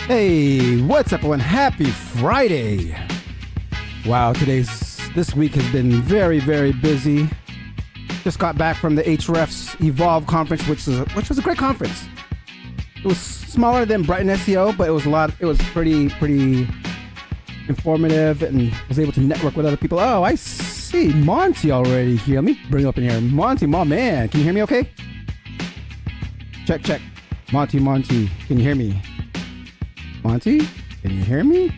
Hey, what's up, everyone? Happy Friday! Wow, this week has been very, very busy. Just got back from the Hrefs Evolve conference, which was a great conference. It was smaller than Brighton SEO, but it was pretty informative, and was able to network with other people. Oh, I see Monty already here. Let me bring you up in here. Monty, my man, can you hear me okay? Check. Monty, can you hear me? Monty, can you hear me?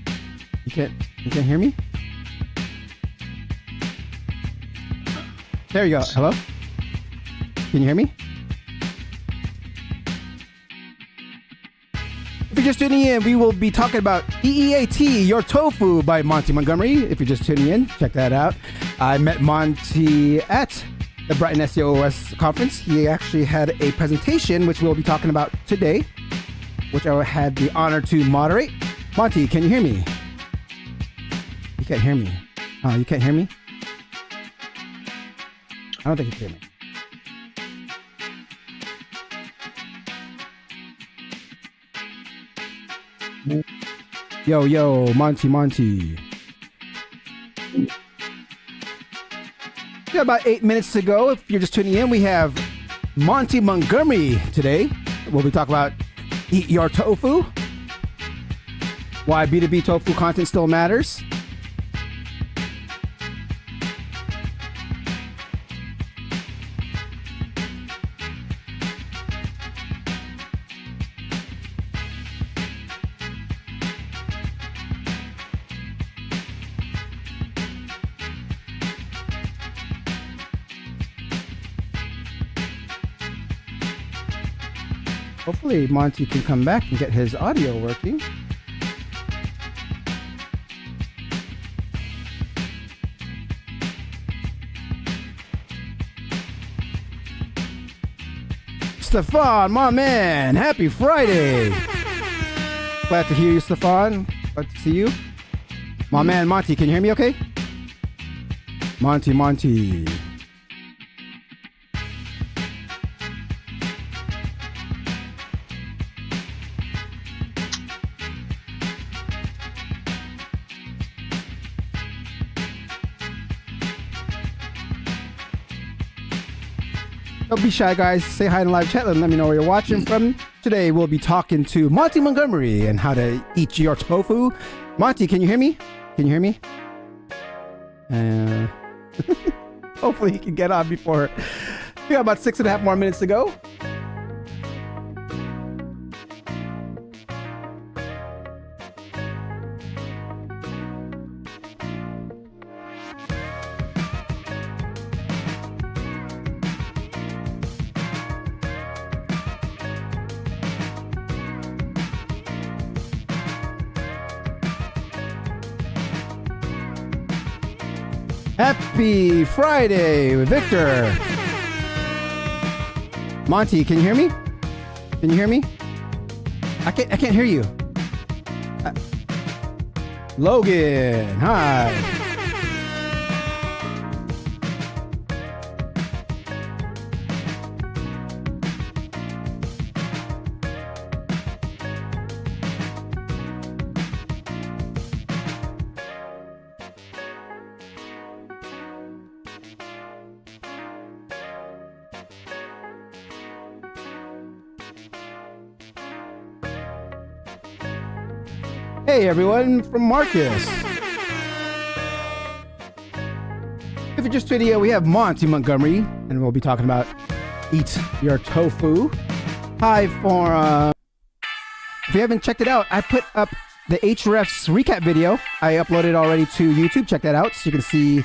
You can't hear me? There you go. Hello? Can you hear me? If you're just tuning in, we will be talking about EEAT, Your ToFu by Monty Montgomery. If you're just tuning in, check that out. I met Monty at the Brighton SEO OS conference. He actually had a presentation, which we'll be talking about today, which I had the honor to moderate. Monty, can you hear me? You can't hear me. Oh, you can't hear me? I don't think you can hear me. Yo, Monty. We got about 8 minutes to go. If you're just tuning in, we have Monty Montgomery today. We'll be talking about Eat Your ToFu, why B2B tofu content still matters. Hopefully Monty can come back and get his audio working. Stefan, my man, happy Friday. Glad to hear you, Stefan. Glad to see you. My man, Monty, can you hear me okay? Monty. Don't be shy, guys. Say hi in the live chat and let me know where you're watching from. Today, we'll be talking to Monty Montgomery and how to eat your tofu. Monty, can you hear me? Hopefully he can get on before. We got about 6.5 more minutes to go. Happy Friday, Victor. Monty, can you hear me? I can't hear you. Logan, hi. Hey everyone, from Marcus. If you're just tuning in, we have Monty Montgomery, and we'll be talking about Eat Your ToFu. Hi, forum. If you haven't checked it out, I put up the Hrefs recap video. I uploaded already to YouTube. Check that out so you can see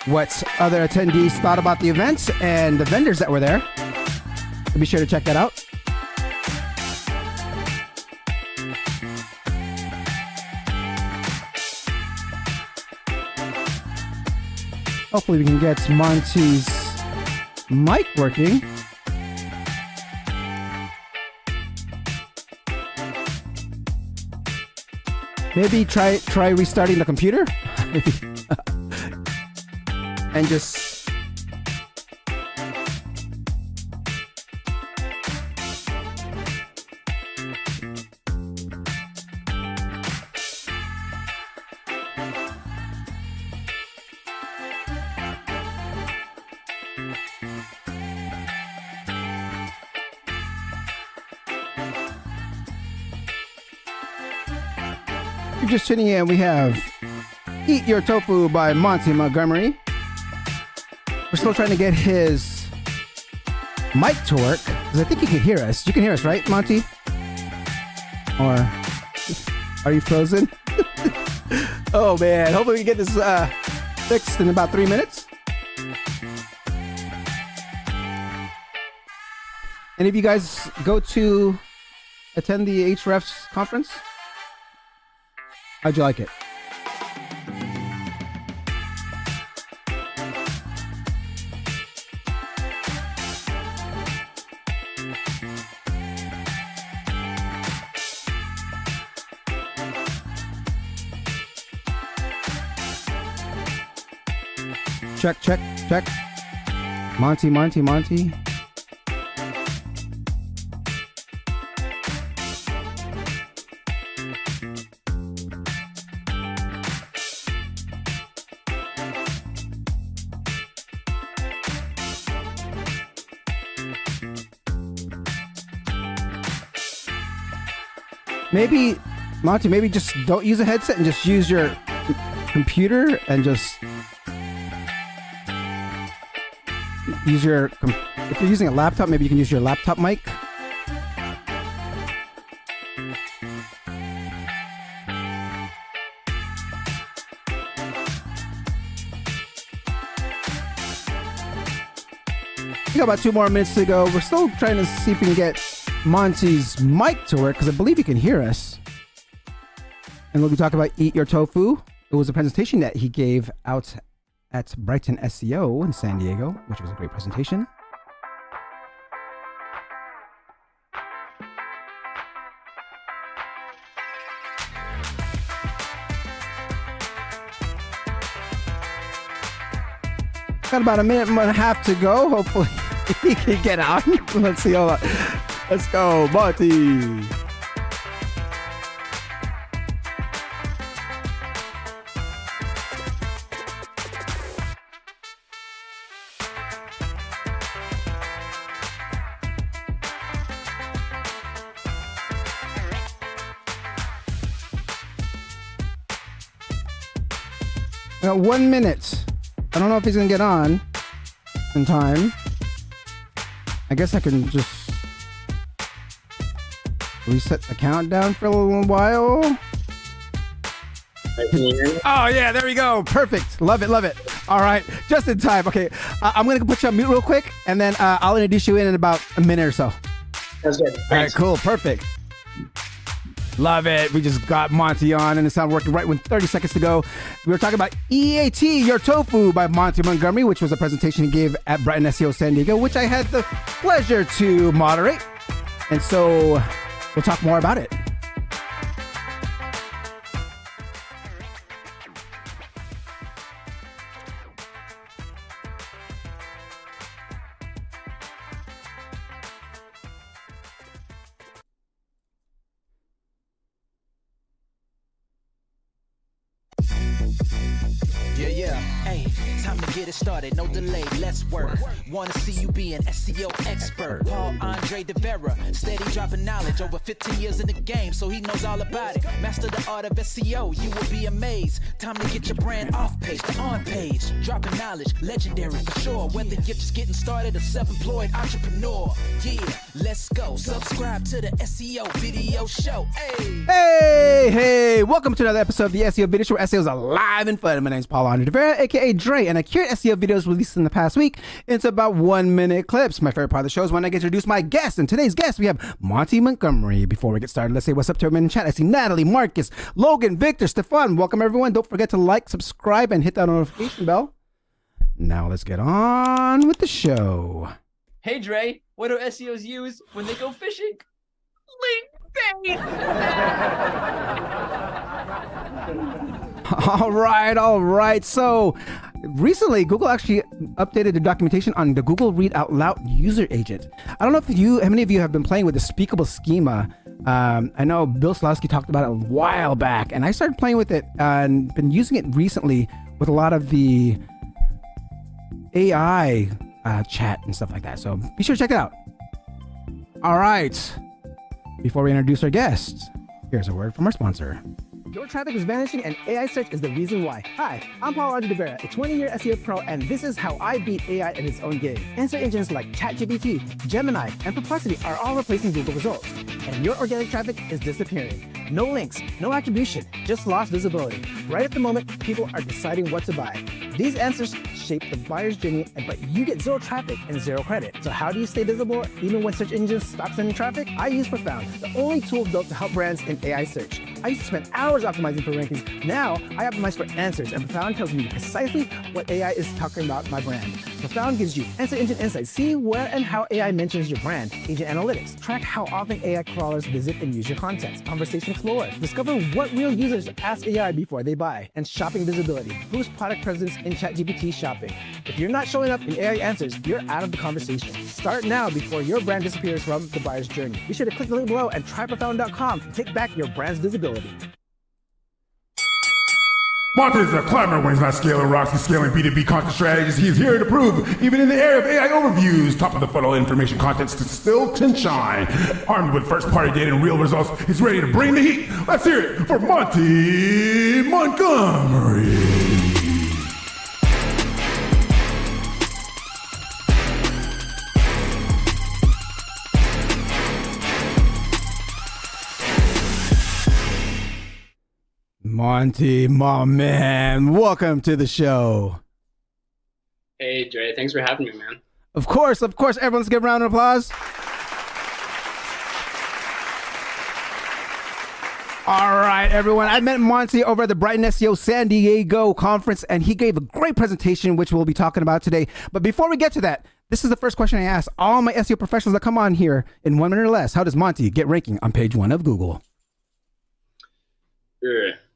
what other attendees thought about the event and the vendors that were there. So be sure to check that out. Hopefully we can get Monty's mic working. Maybe try restarting the computer. And just you're just tuning in, we have Eat Your Tofu by Monty Montgomery. We're still trying to get his mic to work, because I think he can hear us. You can hear us, right, Monty? Or are you frozen? Oh, man. Hopefully we get this fixed in about 3 minutes. Any of you guys go to attend the HREF's conference? How'd you like it? Check, check, check. Monty. Maybe, Monty, maybe just don't use a headset and just use your computer and just use your, if you're using a laptop, maybe you can use your laptop mic. We got about 2 more minutes to go. We're still trying to see if we can get Monty's mic to work, because I believe he can hear us. And we'll be talking about Eat Your Tofu. It was a presentation that he gave out at Brighton SEO in San Diego, which was a great presentation. Got about a minute and a half to go. Hopefully he can get out. Let's see. Hold on. Let's go, Monty. Got 1 minute. I don't know if he's gonna get on in time. I guess I can just reset the countdown for a little while. Oh yeah, there we go. Perfect. Love it. All right, just in time. Okay, I'm gonna put you on mute real quick, and then I'll introduce you in about a minute or so. That's good. All right, cool, perfect. Love it. We just got Monty on, and it sounded working right when 30 seconds to go. We were talking about EAT, Your Tofu by Monty Montgomery, which was a presentation he gave at Brighton SEO San Diego, which I had the pleasure to moderate. And so we'll talk more about it. Yeah. Hey, time to get it started. No delay. Let's work. Want to see you be an SEO expert. Paul Andre de Vera, steady dropping knowledge. Over 15 years in the game, so he knows all about it. Master the art of SEO. You will be amazed. Time to get your brand off page to on page. Dropping knowledge, legendary for sure. Whether you're just getting started or self-employed entrepreneur. Yeah, let's go. Subscribe to the SEO video show. Hey, welcome to another episode of the SEO Video Show, where SEO is alive and fun. My name's Paul Andre de Vera, aka Dre, and I curate SEO videos released in the past week into about 1 minute clips. My favorite part of the show is when I get to introduce my guest, and today's guest we have Monty Montgomery. Before we get started, let's say what's up to everyone in chat. I see Natalie, Marcus, Logan, Victor, Stefan. Welcome everyone. Don't forget to like, subscribe, and hit that notification bell. Now let's get on with the show. Hey Dre, what do SEOs use when they go fishing? Link bait! All right. So recently, Google actually updated the documentation on the Google Read Out Loud user agent. I don't know how many of you have been playing with the speakable schema. I know Bill Slawski talked about it a while back, and I started playing with it and been using it recently with a lot of the AI chat and stuff like that. So be sure to check it out. All right. Before we introduce our guest, here's a word from our sponsor. Your traffic is vanishing and AI search is the reason why. Hi, I'm Vera, a 20-year SEO pro, and this is how I beat AI in its own game. Answer engines like ChatGPT, Gemini, and Perplexity are all replacing Google results. And your organic traffic is disappearing. No links, no attribution, just lost visibility. Right at the moment, people are deciding what to buy. These answers shape the buyer's journey, but you get zero traffic and zero credit. So how do you stay visible even when search engines stop sending traffic? I use Profound, the only tool built to help brands in AI search. I used to spend hours optimizing for rankings. Now I optimize for answers, and Profound tells me precisely what AI is talking about my brand. Profound gives you answer engine insights. See where and how AI mentions your brand. Agent analytics. Track how often AI crawlers visit and use your content. Conversation Explorer. Discover what real users ask AI before they buy. And shopping visibility. Boost product presence in ChatGPT shopping. If you're not showing up in AI answers, you're out of the conversation. Start now before your brand disappears from the buyer's journey. Be sure to click the link below and try Profound.com to take back your brand's visibility. Monty is a climber when he's not scaling rocks, he's scaling B2B content strategies. He's here to prove, even in the area of AI overviews, top of the funnel information contents to still can shine. Armed with first party data and real results, he's ready to bring the heat. Let's hear it for Monty Montgomery. Monty, my man, welcome to the show. Hey, Dre, thanks for having me, man. Of course, everyone, let's give a round of applause. All right, everyone. I met Monty over at the Brighton SEO San Diego conference, and he gave a great presentation, which we'll be talking about today. But before we get to that, this is the first question I ask all my SEO professionals that come on here in 1 minute or less. How does Monty get ranking on page 1 of Google?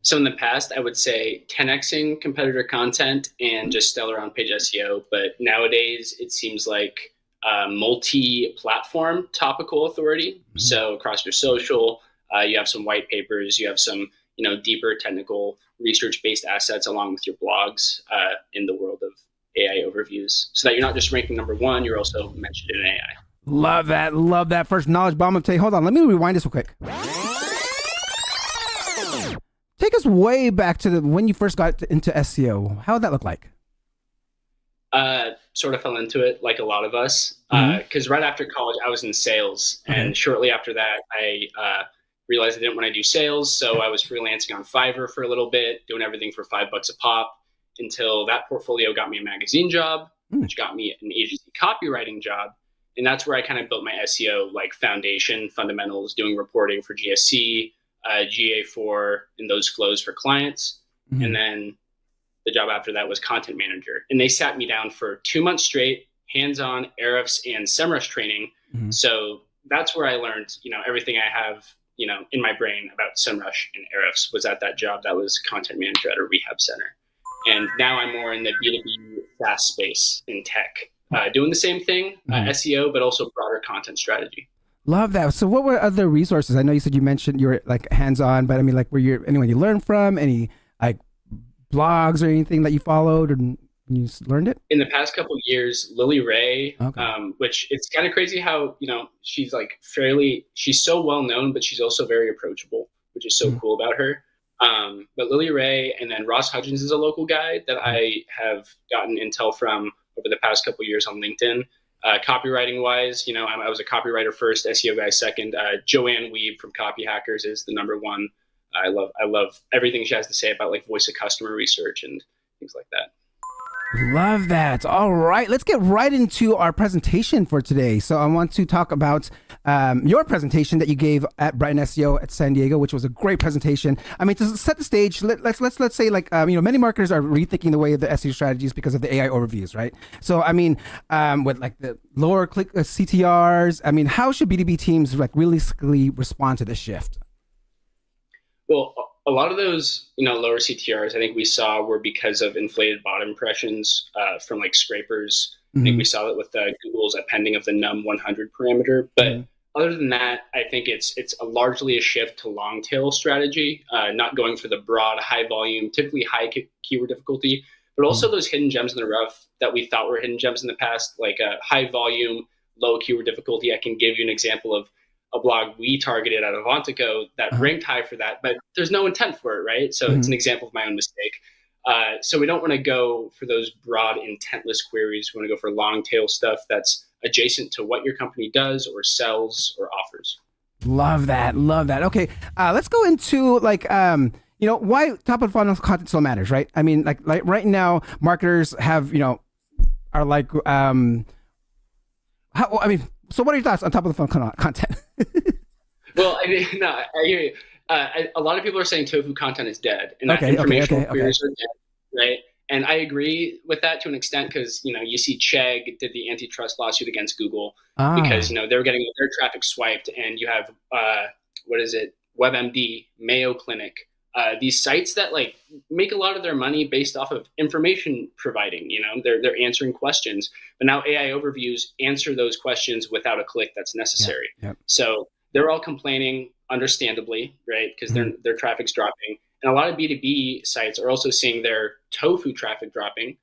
So in the past, I would say 10xing competitor content and just stellar on page SEO. But nowadays, it seems like multi-platform topical authority. Mm-hmm. So across your social, you have some white papers, you have some deeper technical research-based assets along with your blogs in the world of AI overviews. So that you're not just ranking number 1, you're also mentioned in AI. Love that first knowledge bomb of today. Hold on, let me rewind this real quick. Take us way back to when you first got into SEO. How did that look like? Sort of fell into it like a lot of us. Because right after college, I was in sales. Okay. And shortly after that, I realized I didn't want to do sales. So I was freelancing on Fiverr for a little bit, doing everything for $5 a pop until that portfolio got me a magazine job, which got me an agency copywriting job. And that's where I kind of built my SEO like foundation, fundamentals, doing reporting for GSC, GA4 and those flows for clients. Mm-hmm. And then the job after that was content manager. And they sat me down for 2 months straight, hands-on Ahrefs and SEMrush training. Mm-hmm. So that's where I learned, everything I have, in my brain about SEMrush and Ahrefs was at that job. That was content manager at a rehab center. And now I'm more in the B2B SaaS space in tech, doing the same thing, SEO, but also broader content strategy. Love that. So what were other resources? I know you said you mentioned you were like hands-on, but I mean, like, were anyone you learned from? Any like blogs or anything that you followed and you learned it? In the past couple of years, Lily Ray, which it's kind of crazy how, she's like she's so well known, but she's also very approachable, which is so cool about her. But Lily Ray and then Ross Hudgens is a local guy that I have gotten intel from over the past couple of years on LinkedIn. Copywriting wise, I was a copywriter first, SEO guy second. Joanne Weeb from Copy Hackers is the number 1. I love everything she has to say about like voice of customer research and things like that. Love that. All right, let's get right into our presentation for today. So I want to talk about your presentation that you gave at Brighton SEO at San Diego, which was a great presentation. I mean, to set the stage, let's say like many marketers are rethinking the way of the SEO strategies because of the AI overviews, right? So I mean, with like the lower click CTRs, I mean, how should B2B teams like realistically respond to this shift? Well, a lot of those, lower CTRs, I think we saw were because of inflated bot impressions from like scrapers. Mm-hmm. I think we saw that with Google's appending of the num 100 parameter. But other than that, I think it's largely a shift to long tail strategy, not going for the broad, high volume, typically high keyword difficulty, but also those hidden gems in the rough that we thought were hidden gems in the past, like a high volume, low keyword difficulty. I can give you an example of a blog we targeted at Avantico that ranked high for that, but there's no intent for it, right? So it's an example of my own mistake. So we don't want to go for those broad intentless queries. We want to go for long tail stuff that's adjacent to what your company does or sells or offers. Love that. Okay, let's go into like why top of funnel content still matters, right? I mean, like right now, marketers have are like so what are your thoughts on top of the funnel content? Well, I mean, no, I hear you. A lot of people are saying ToFu content is dead, and that informational queries are dead, right? And I agree with that to an extent because you see Chegg did the antitrust lawsuit against Google because they were getting their traffic swiped, and you have WebMD, Mayo Clinic, these sites that like make a lot of their money based off of information providing. They're answering questions, but now AI overviews answer those questions without a click that's necessary. So they're all complaining, understandably, right? Because their traffic's dropping. And a lot of B2B sites are also seeing their ToFu traffic dropping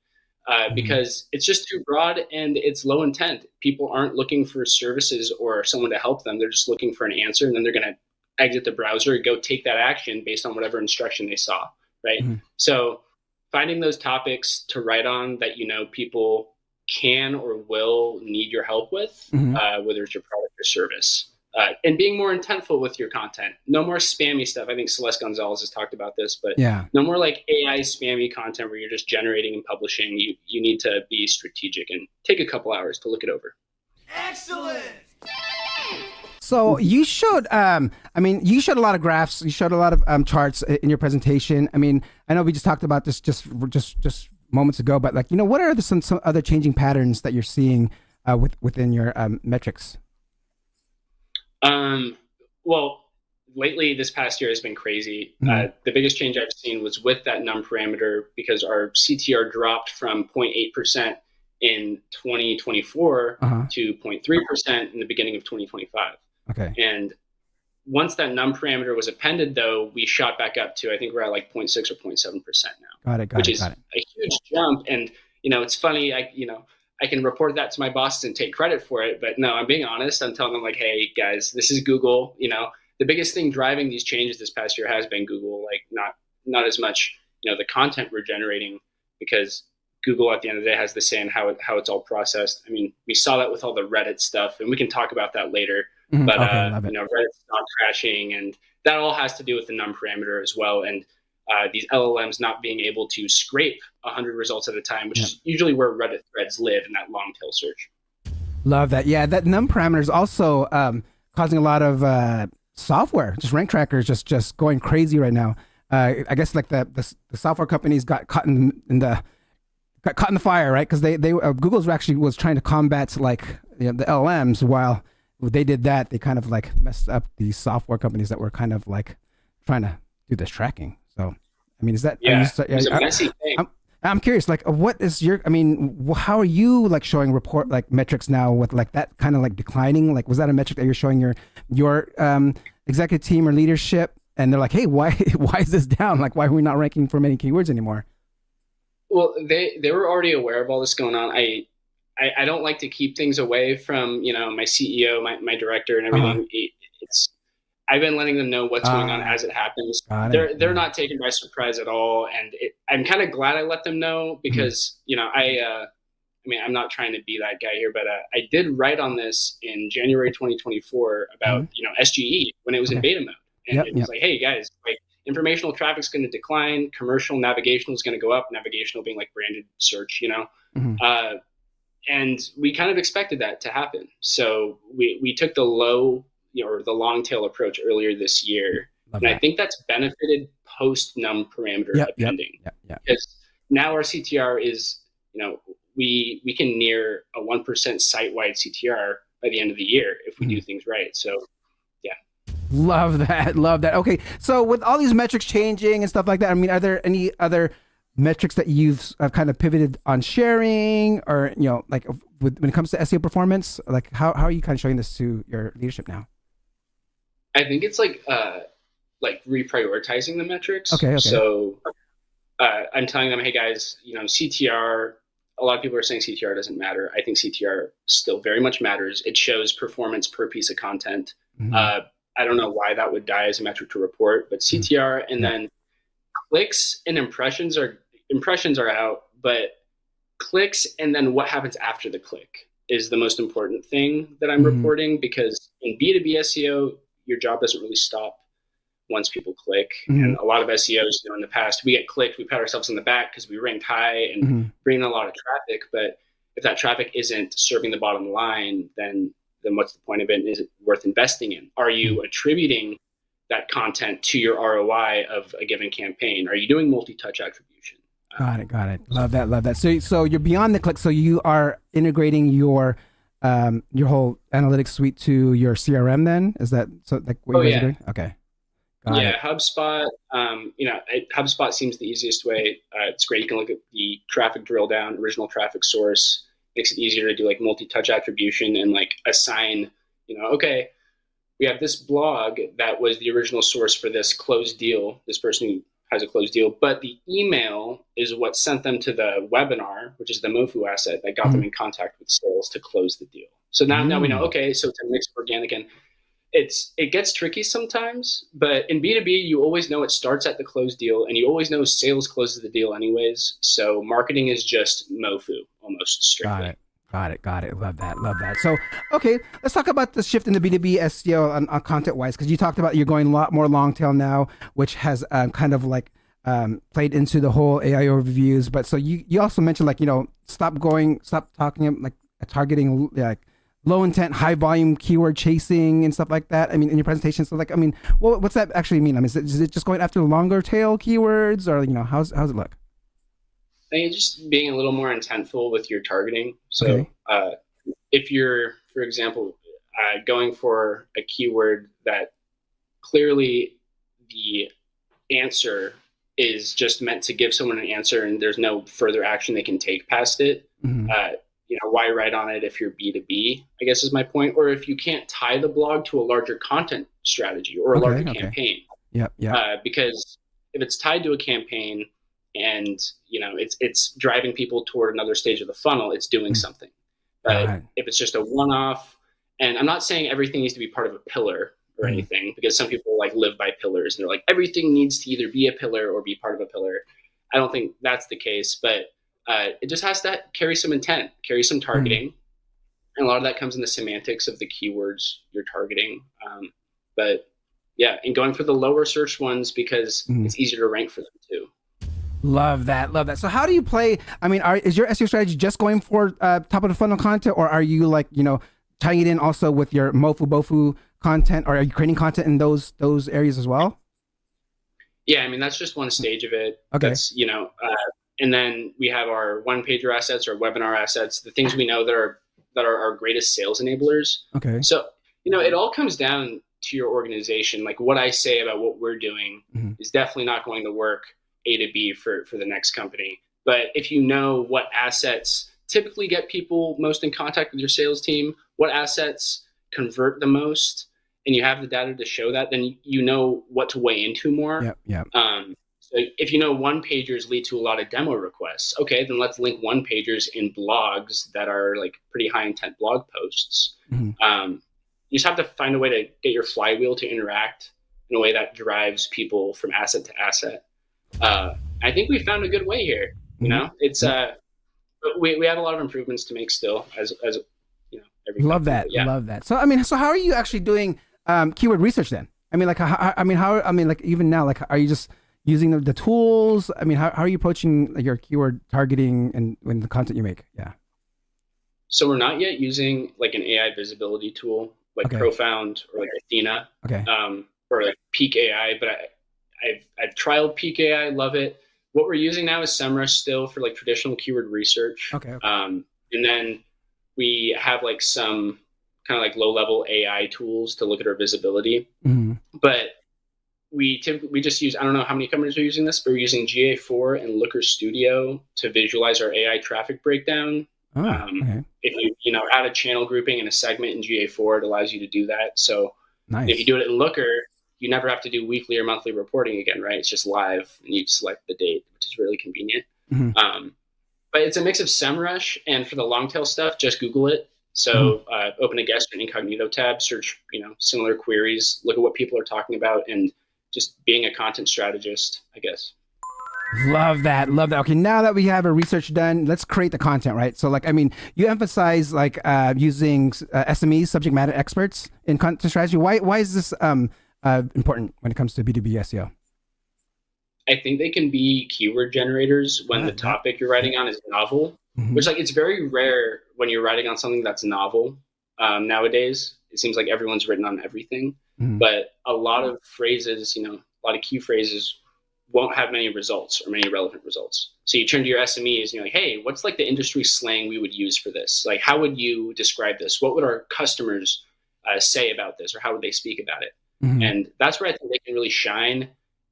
because it's just too broad and it's low intent. People aren't looking for services or someone to help them. They're just looking for an answer, and then they're going to exit the browser, go take that action based on whatever instruction they saw, right? So finding those topics to write on that people can or will need your help with, whether it's your product or service. And being more intentful with your content. No more spammy stuff. I think Celeste Gonzalez has talked about this, but no more like AI spammy content where you're just generating and publishing. You need to be strategic and take a couple hours to look it over. Excellent. So you showed, you showed a lot of graphs. You showed a lot of charts in your presentation. I mean, I know we just talked about this just moments ago, but like, what are some other changing patterns that you're seeing within your metrics? Well, lately this past year has been crazy. The biggest change I've seen was with that num parameter because our CTR dropped from 0.8% in 2024 to 0.3% in the beginning of 2025. Okay. And once that num parameter was appended, though, we shot back up to, I think we're at like 0.6 or 0.7% now. Which is a huge jump. And, it's funny, I can report that to my bosses and take credit for it. But no, I'm being honest. I'm telling them like, hey, guys, this is Google. The biggest thing driving these changes this past year has been Google, like not as much, the content we're generating, because Google at the end of the day has the say in how it's all processed. I mean, we saw that with all the Reddit stuff, and we can talk about that later. But Reddit's not crashing, and that all has to do with the num parameter as well. And these LLMs not being able to scrape 100 results at a time, which is usually where Reddit threads live in that long tail search. Love that. Yeah, that num parameter is also causing a lot of software, just rank trackers, just going crazy right now. I guess like the software companies got caught in the fire, right? Because they Google's actually was trying to combat like the LLMs. While they did that, they kind of like messed up these software companies that were kind of like trying to do this tracking. So, I mean, is that it's a messy thing. I'm curious, like, what is how are you like showing report like metrics now with like that kind of like declining? Like, was that a metric that you're showing your executive team or leadership, and they're like, hey, why is this down? Like, why are we not ranking for many keywords anymore? Well, they were already aware of all this going on. I don't like to keep things away from my CEO, my director, and everything. I've been letting them know what's going on as it happens. They're not taken by surprise at all, and I'm kind of glad I let them know because I'm not trying to be that guy here, but I did write on this in January 2024 about SGE when it was in beta mode, and it was like, hey guys, like informational traffic's going to decline, commercial navigational is going to go up, navigational being like branded search, and we kind of expected that to happen. So we took the low or the long tail approach earlier this year. And I think that's benefited post num parameter appending. Because now our CTR is, we can near a 1% site-wide CTR by the end of the year if we do things right. So, yeah. Love that. Okay. So with all these metrics changing and stuff like that, I mean, are there any other metrics that you've kind of pivoted on sharing or, like when it comes to SEO performance, like how are you kind of showing this to your leadership now? I think it's like reprioritizing the metrics. Okay. So I'm telling them, hey guys, CTR a lot of people are saying CTR doesn't matter. I think CTR still very much matters. It shows performance per piece of content. I don't know why that would die as a metric to report, but CTR and then clicks and impressions are out, but clicks and then what happens after the click is the most important thing that I'm reporting, because in B2B SEO, your job doesn't really stop once people click. And a lot of SEOs, in the past, we get clicked, we pat ourselves on the back because we ranked high and bring in a lot of traffic. But if that traffic isn't serving the bottom line, then what's the point of it? Is it worth investing in? Are you attributing that content to your ROI of a given campaign? Are you doing multi-touch attribution? Got it. Love that. So you're beyond the click. So you are integrating your whole analytics suite to your CRM. Then is that so? Like what you guys are doing? Okay. Got it. HubSpot. HubSpot seems the easiest way. It's great. You can look at the traffic drill down, original traffic source. Makes it easier to do like multi-touch attribution and like assign. Okay, we have this blog that was the original source for this closed deal. This person who has a closed deal, but the email is what sent them to the webinar, which is the MoFu asset that got them in contact with sales to close the deal. So now we know, okay, so it's a mix of organic, and it gets tricky sometimes, but in B2B, you always know it starts at the closed deal, and you always know sales closes the deal anyways. So marketing is just MoFu almost strictly. Got it. Love that. So, okay, let's talk about the shift in the B2B SEO on content-wise, because you talked about you're going a lot more long tail now, which has kind of like played into the whole AI overviews. But so you also mentioned like, stop talking like targeting like low intent, high volume keyword chasing and stuff like that. I mean, in your presentation. So like, I mean, what's that actually mean? I mean, is it just going after longer tail keywords, or how's it look? I think just being a little more intentful with your targeting. So if you're, for example, going for a keyword that clearly the answer is just meant to give someone an answer and there's no further action they can take past it, why write on it if you're B2B, I guess is my point. Or if you can't tie the blog to a larger content strategy or a larger campaign. Because if it's tied to a campaign, and it's driving people toward another stage of the funnel, it's doing something. But if it's just a one-off, and I'm not saying everything needs to be part of a pillar or anything, because some people like live by pillars and they're like, everything needs to either be a pillar or be part of a pillar. I don't think that's the case, but it just has to carry some intent, carry some targeting. And a lot of that comes in the semantics of the keywords you're targeting. But yeah, and going for the lower search ones because it's easier to rank for them too. Love that. So how do you play? I mean, is your SEO strategy just going for top of the funnel content, or are you like, tying it in also with your MoFu content, or are you creating content in those areas as well? Yeah, I mean, that's just one stage of it. Okay. That's, and then we have our one-pager assets, our webinar assets, the things we know that are our greatest sales enablers. Okay. So, it all comes down to your organization. Like what I say about what we're doing is definitely not going to work A to B for the next company. But if you know what assets typically get people most in contact with your sales team, what assets convert the most, and you have the data to show that, then you know what to weigh into more. So if one pagers lead to a lot of demo requests, okay, then let's link one pagers in blogs that are like pretty high intent blog posts. You just have to find a way to get your flywheel to interact in a way that drives people from asset to asset. I think we found a good way here. It's we have a lot of improvements to make still as every love company, that. Love that. So how are you actually doing keyword research then? I mean, even now, like, are you just using the tools? I mean, how are you approaching like, your keyword targeting and the content you make? Yeah. So we're not yet using like an AI visibility tool like Profound or like Athena, or like Peak AI, but I've trialed Peak AI, love it. What we're using now is SEMrush still for like traditional keyword research. And then we have like some kind of like low level AI tools to look at our visibility. But we just use, I don't know how many companies are using this, but we're using GA4 and Looker Studio to visualize our AI traffic breakdown. If you add a channel grouping and a segment in GA4, it allows you to do that. So if you do it in Looker, you never have to do weekly or monthly reporting again, right? It's just live and you select the date, which is really convenient. but it's a mix of SEMrush, and for the long tail stuff, just Google it. So open a guest or incognito tab, search similar queries, look at what people are talking about, and just being a content strategist, I guess. Love that. Love that. Okay, now that we have our research done, let's create the content, right? So, like, I mean, you emphasize like using SMEs, subject matter experts, in content strategy. Why is this important when it comes to B2B SEO? I think they can be keyword generators when the topic you're writing on is novel, which like it's very rare when you're writing on something that's novel nowadays. It seems like everyone's written on everything, but a lot of phrases, a lot of key phrases won't have many results or many relevant results. So you turn to your SMEs and you're like, hey, what's like the industry slang we would use for this? Like, how would you describe this? What would our customers say about this, or how would they speak about it? And that's where I think they can really shine,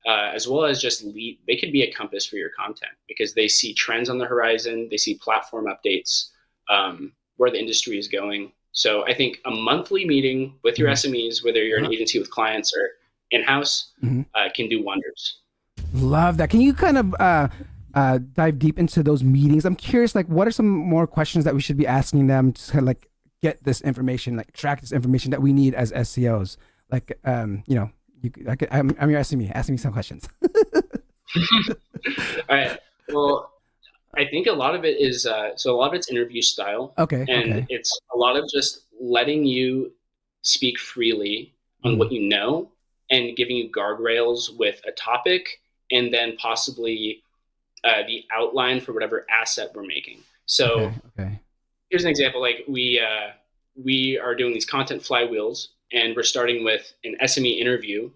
as well as just lead. They could be a compass for your content because they see trends on the horizon. They see platform updates, where the industry is going. So I think a monthly meeting with your SMEs, whether you're an agency with clients or in-house, can do wonders. Love that. Can you kind of dive deep into those meetings? I'm curious, like, what are some more questions that we should be asking them to kind of like get this information, like track this information that we need as SEOs? Like, I'm your SME. Ask me some questions. All right. Well, I think a lot of it is, a lot of it's interview style. Okay. And it's a lot of just letting you speak freely on what you know and giving you guardrails with a topic and then possibly the outline for whatever asset we're making. So here's an example. Like we are doing these content flywheels, and we're starting with an SME interview.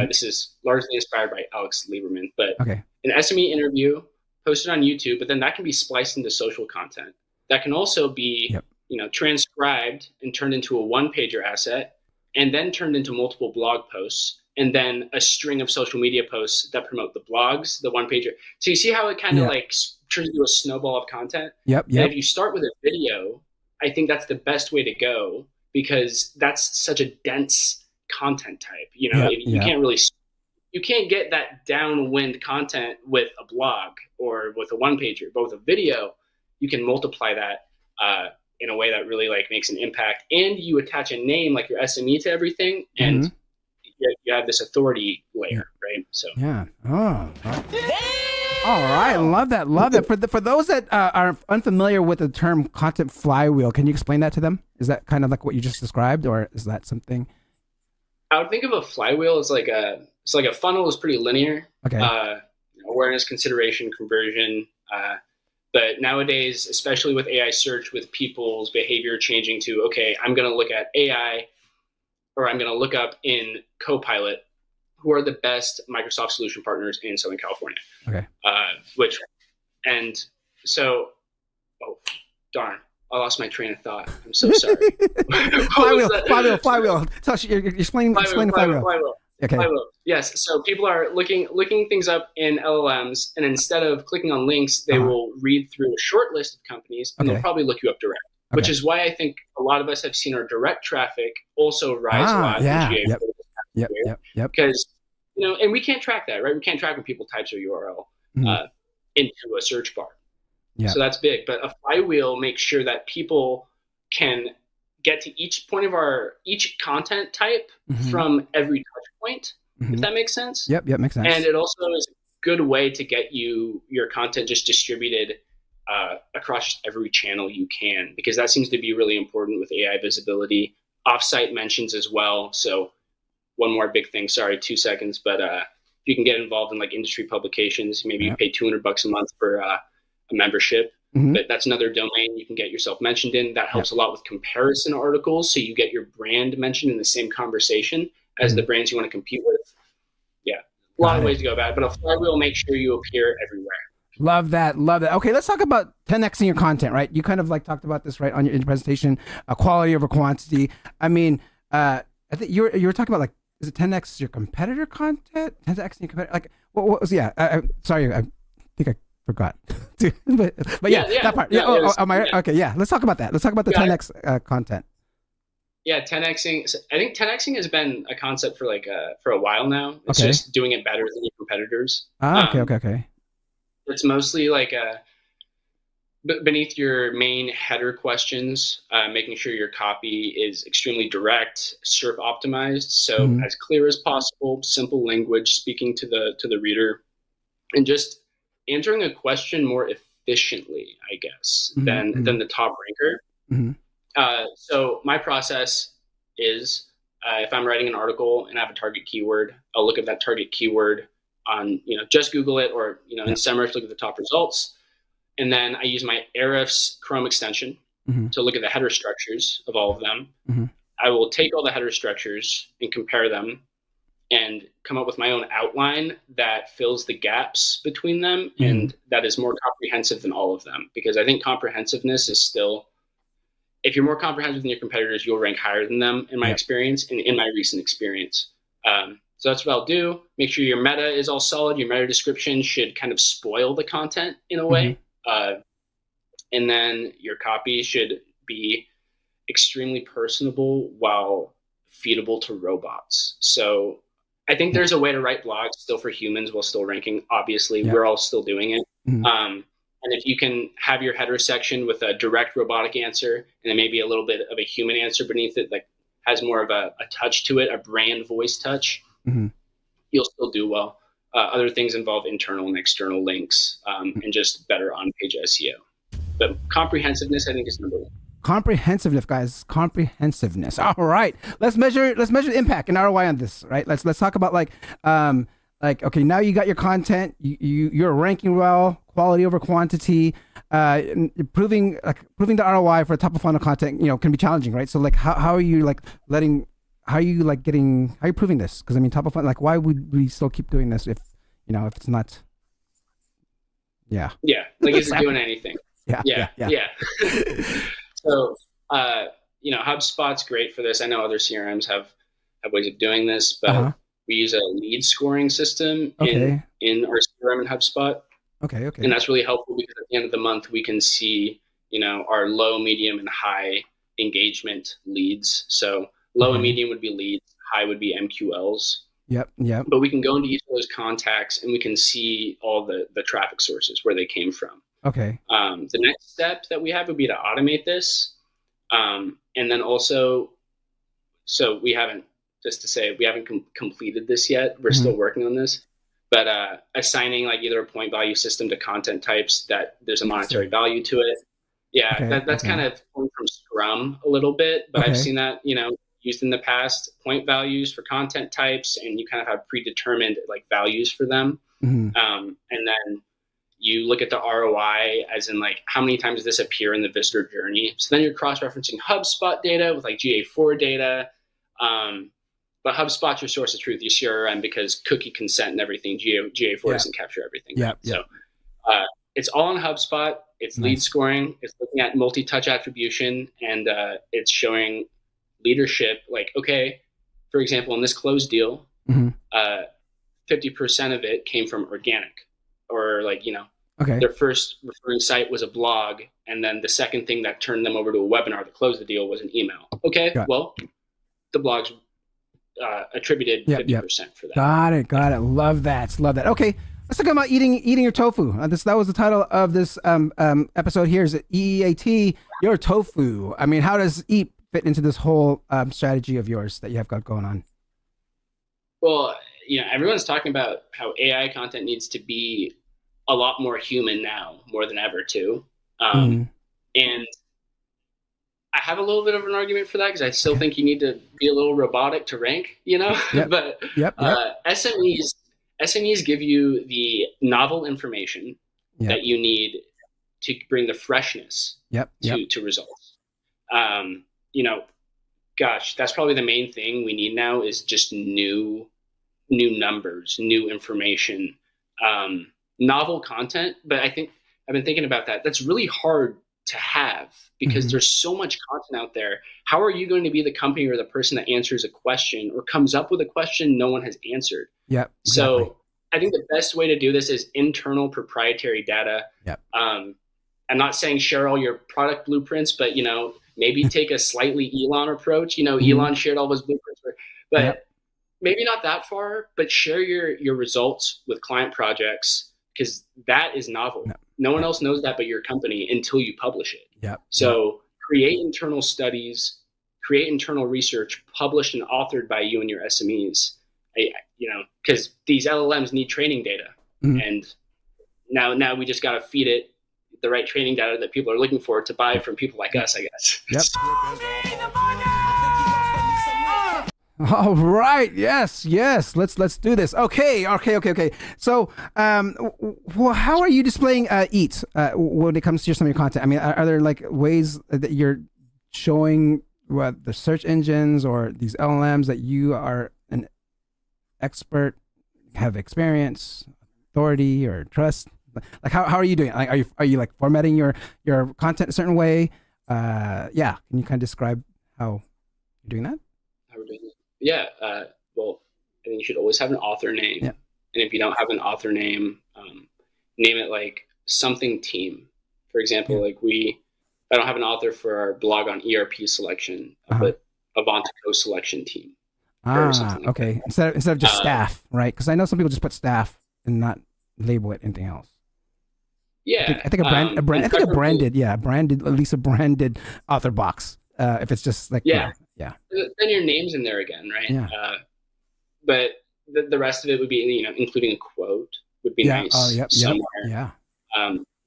This is largely inspired by Alex Lieberman, but an SME interview posted on YouTube, but then that can be spliced into social content. That can also be, transcribed and turned into a one-pager asset, and then turned into multiple blog posts, and then a string of social media posts that promote the blogs, the one-pager. So you see how it kind of like turns into a snowball of content? And if you start with a video, I think that's the best way to go, because that's such a dense content type. You can't really, you can't get that downwind content with a blog or with a one-pager, but with a video, you can multiply that in a way that really like makes an impact. And you attach a name like your SME to everything, and you have this authority layer, right? So all right, love that. For those that are unfamiliar with the term content flywheel, can you explain that to them? Is that kind of like what you just described, or is that something? I would think of a flywheel as like a funnel is pretty linear. Awareness, consideration, conversion. But nowadays, especially with AI search, with people's behavior changing to, okay, I'm going to look at AI, or I'm going to look up in Copilot who are the best Microsoft solution partners in Southern California. Darn, I lost my train of thought. I'm so sorry. Flywheel. You're explaining the flywheel. Flywheel. Yes. So people are looking things up in LLMs, and instead of clicking on links, they will read through a short list of companies, and they'll probably look you up direct. Which is why I think a lot of us have seen our direct traffic also rise a lot. Because, and we can't track that, right? We can't track when people type their URL into a search bar. So that's big. But a flywheel makes sure that people can get to each point of each content type from every touch point, if that makes sense. Yep, makes sense. And it also is a good way to get your content just distributed across just every channel you can, because that seems to be really important with AI visibility. Offsite mentions as well. So one more big thing, sorry, 2 seconds, but you can get involved in like industry publications. Maybe you pay $200 a month for a membership, but that's another domain you can get yourself mentioned in. That helps a lot with comparison articles. So you get your brand mentioned in the same conversation as the brands you want to compete with. A lot of ways to go about it, but a flywheel makes sure you appear everywhere. Love that. Okay, let's talk about 10xing your content, right? You kind of like talked about this, right, in your presentation, quality over quantity. I mean, I think you were talking about like, is it 10x your competitor content? 10x your competitor? Like, what was? Sorry, I think I forgot. but that part. Okay, let's talk about that. Let's talk about the 10x content. Yeah, 10xing. I think 10xing has been a concept for for a while now. It's just doing it better than your competitors. Okay. It's mostly like beneath your main header questions, making sure your copy is extremely direct, SERP optimized, so as clear as possible, simple language, speaking to the reader, and just answering a question more efficiently, I guess, than the top ranker. So my process is, if I'm writing an article and I have a target keyword, I'll look at that target keyword on, just Google it, or, in SEMrush, look at the top results. And then I use my Ahrefs Chrome extension to look at the header structures of all of them. I will take all the header structures and compare them and come up with my own outline that fills the gaps between them and that is more comprehensive than all of them. Because I think comprehensiveness is still, if you're more comprehensive than your competitors, you'll rank higher than them in my experience and in my recent experience. So that's what I'll do. Make sure your meta is all solid. Your meta description should kind of spoil the content in a way. And then your copy should be extremely personable while feedable to robots. So I think there's a way to write blogs still for humans while still ranking. Obviously, we're all still doing it. And if you can have your header section with a direct robotic answer and then maybe a little bit of a human answer beneath it that has more of a touch to it, a brand voice touch, you'll still do well. Other things involve internal and external links and just better on-page SEO. But comprehensiveness, I think, is number one. Comprehensiveness, guys. Comprehensiveness. All right. Let's measure the impact and ROI on this, right? Let's talk about okay, now you got your content, you're ranking well, quality over quantity, proving the ROI for top of funnel content, can be challenging, right? So how are you proving this? Because I mean, top of funnel, why would we still keep doing this if it's not? Yeah. Yeah. Is it doing anything? Yeah. So, HubSpot's great for this. I know other CRMs have ways of doing this, but we use a lead scoring system in our CRM and HubSpot. Okay. And that's really helpful because at the end of the month, we can see, our low, medium, and high engagement leads. So low and medium would be leads, high would be MQLs. Yep. But we can go into each of those contacts and we can see all the traffic sources, where they came from. Okay. The next step that we have would be to automate this. And then also, so we haven't completed this yet. We're still working on this. But assigning either a point value system to content types that there's a monetary value to it. Yeah, that's kind of from Scrum a little bit, but I've seen that, used in the past, point values for content types, and you kind of have predetermined values for them. And then you look at the ROI as in how many times does this appear in the visitor journey? So then you're cross-referencing HubSpot data with GA4 data. But HubSpot's your source of truth, your CRM, because cookie consent and everything, GA4 doesn't capture everything. So it's all on HubSpot. It's lead scoring. It's looking at multi-touch attribution, and it's showing leadership. Okay, for example, in this closed deal, 50% of it came from organic, or their first referring site was a blog, and then the second thing that turned them over to a webinar that closed the deal was an email. Okay, well, the blogs attributed 50% for that. Got it. Love that. Okay, let's talk about eating your tofu. That was the title of this episode here. Is it EEAT, your tofu? I mean, how does eat fit into this whole strategy of yours that you have got going on? Well, everyone's talking about how AI content needs to be a lot more human now, more than ever too. And I have a little bit of an argument for that, because I still think you need to be a little robotic to rank, but SMEs give you the novel information that you need to bring the freshness to results. That's probably the main thing we need now, is just new numbers, new information, novel content. But I think I've been thinking about that. That's really hard to have, because there's so much content out there. How are you going to be the company or the person that answers a question or comes up with a question no one has answered? So I think the best way to do this is internal proprietary data. I'm not saying share all your product blueprints, but maybe take a slightly Elon approach. Elon shared all his blueprints, but maybe not that far, but share your results with client projects, because that is novel. No one else knows that but your company until you publish it. Yep. So create internal studies, create internal research published and authored by you and your SMEs. Because these LLMs need training data, and now we just got to feed it the right training data that people are looking for to buy from people like us, I guess. Yep. All right. Yes. Let's do this. Okay. So, how are you displaying EAT when it comes to some of your content? I mean, are there like ways that you're showing what the search engines or these LLMs that you are an expert, have experience, authority, or trust? Like, how are you doing? Like, are you like formatting your content a certain way? Can you kind of describe how you're doing that? How we're doing it? Yeah. Well, I think you should always have an author name. Yeah. And if you don't have an author name, name it like something team. For example, I don't have an author for our blog on ERP selection, but Avantico selection team. Okay. Instead of just staff, right? Because I know some people just put staff and not label it anything else. Yeah. I think a branded at least a branded author box. If it's just like yeah. Then your name's in there again, right? Yeah. But the rest of it would be, including a quote would be nice somewhere. Yeah.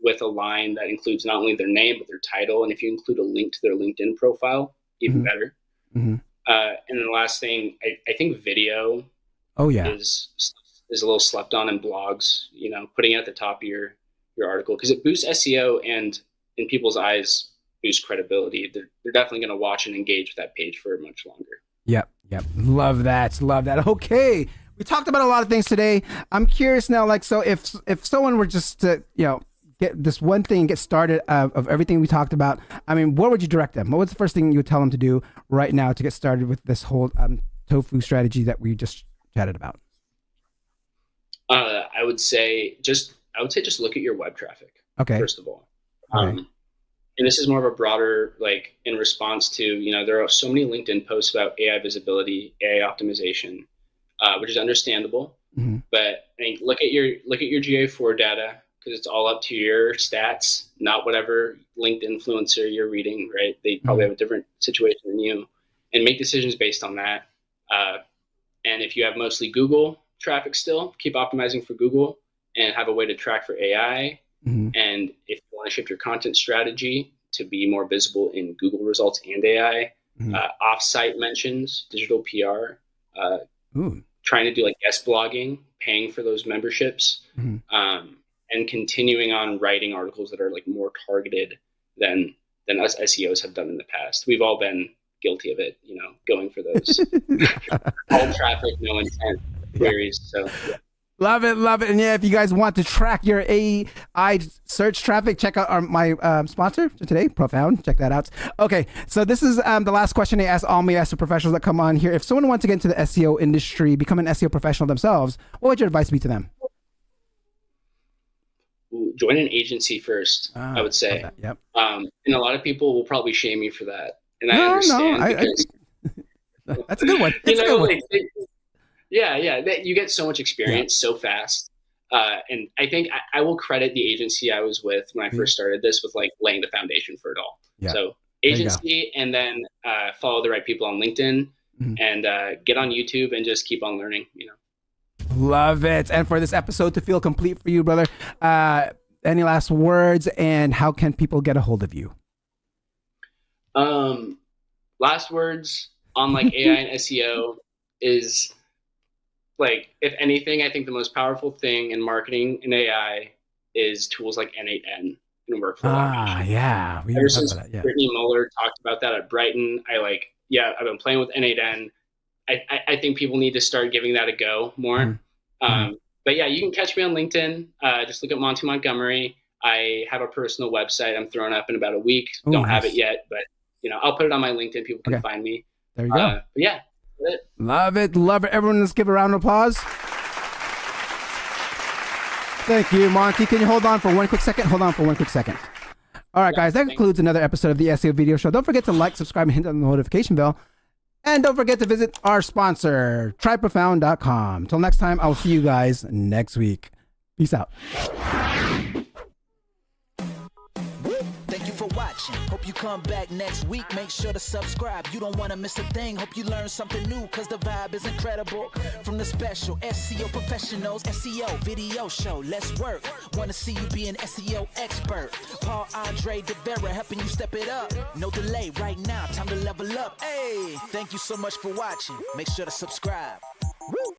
With a line that includes not only their name but their title, and if you include a link to their LinkedIn profile, even better. Mm-hmm. And the last thing, I think video. Is a little slept on in blogs. Putting it at the top of your article because it boosts SEO and in people's eyes boosts credibility. They're definitely going to watch and engage with that page for much longer. Yep. Love that. Okay. We talked about a lot of things today. I'm curious now, like, so if someone were just to, get this one thing, get started of everything we talked about, I mean, what would you direct them? What was the first thing you would tell them to do right now to get started with this whole ToFu strategy that we just chatted about? I would say just look at your web traffic. Okay. First of all. And this is more of a broader, like, in response to, there are so many LinkedIn posts about AI visibility, AI optimization, which is understandable. Mm-hmm. But I think look at your GA4 data because it's all up to your stats, not whatever LinkedIn influencer you're reading, right? They probably have a different situation than you, and make decisions based on that. And if you have mostly Google traffic still, keep optimizing for Google and have a way to track for AI. Mm-hmm. And if you want to shift your content strategy to be more visible in Google results and AI, off-site mentions, digital PR, trying to do like guest blogging, paying for those memberships, and continuing on writing articles that are like more targeted than us SEOs have done in the past. We've all been guilty of it, going for those all traffic, no intent queries. So yeah. Love it. And yeah, if you guys want to track your AI search traffic, check out my sponsor today, Profound. Check that out. Okay, so this is the last question I ask all my SEO professionals that come on here. If someone wants to get into the SEO industry, become an SEO professional themselves, what would your advice be to them? Join an agency first, I would say. Okay. Yep. And a lot of people will probably shame you for that. And I understand. That's a good one. That's a good one. Yeah. You get so much experience so fast. And I think I will credit the agency I was with when I first started this with like laying the foundation for it all. Yeah. So agency and then follow the right people on LinkedIn and get on YouTube and just keep on learning, Love it. And for this episode to feel complete for you, brother, any last words and how can people get a hold of you? Last words on like AI and SEO is like, if anything, I think the most powerful thing in marketing and AI is tools like N8N and workflow automation. Yeah. Ever since Brittany Muller talked about that at Brighton, I've been playing with N8N. I think people need to start giving that a go more. But yeah, you can catch me on LinkedIn. Just look at Monty Montgomery. I have a personal website I'm throwing up in about a week. Don't have it yet, but I'll put it on my LinkedIn. People can find me. There you go. But yeah. Love it. Everyone, let's give a round of applause. Thank you, Monty. Can you hold on for one quick second? All right, guys, that concludes another episode of the SEO Video Show. Don't forget to like, subscribe, and hit on the notification bell. And don't forget to visit our sponsor, tryprofound.com. Till next time, I'll see you guys next week. Peace out. Thank you for watching. Hope you come back next week. Make sure to subscribe. You don't want to miss a thing. Hope you learn something new because the vibe is incredible. From the special SEO professionals, SEO video show. Let's work. Want to see you be an SEO expert. Paul Andre De Vera helping you step it up. No delay right now. Time to level up. Hey, thank you so much for watching. Make sure to subscribe. Woo!